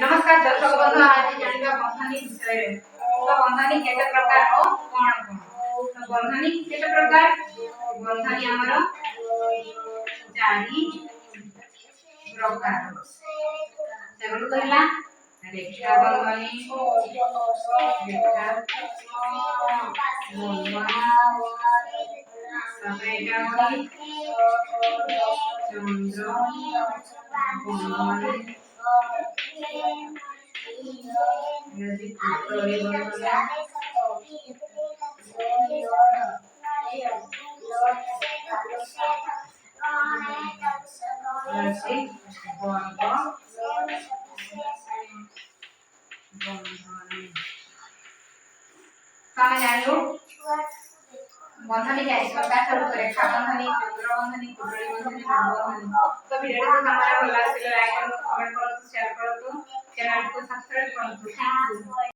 नमस्कार दर्शक बंधु आज जानिबा बंधनी विषय तो बंधनी केते प्रकार और कोन कोन तो बंधनी केते प्रकार बंधनी हमर चारि प्रकार सेगुलो कहला रेखा बंधनी रेखा सफेदावली चंद्र बंधनी नदी पुत्री बंधनी राशि वर्ग बंधनी कहाँ जानो बंधनी चारि प्रकार सब रेखा बंधनी चंद्र बंधनी पुत्री बंधनी बंधनी तो वीडियो को हमारा लाइक करो कमेंट करो शेयर करो चैनल को सब्सक्राइब करो थैंक यू।